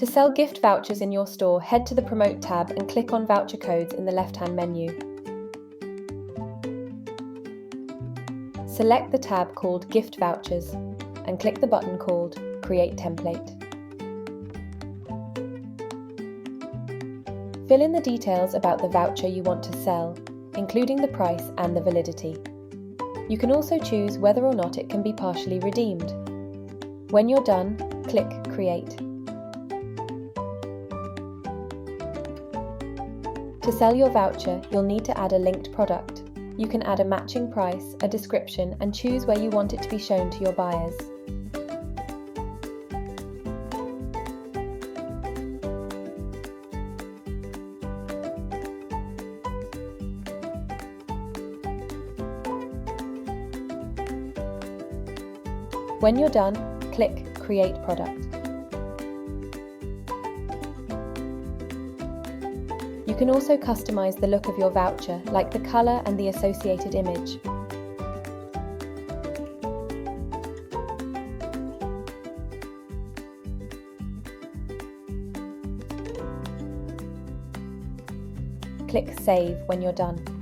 To sell gift vouchers in your store, head to the Promote tab and click on Voucher Codes in the left-hand menu. Select the tab called Gift Vouchers and click the button called Create Template. Fill in the details about the voucher you want to sell, including the price and the validity. You can also choose whether or not it can be partially redeemed. When you're done, click Create. To sell your voucher, you'll need to add a linked product. You can add a matching price, a description, and choose where you want it to be shown to your buyers. When you're done, click Create Product. You can also customize the look of your voucher, like the color and the associated image. Click Save when you're done.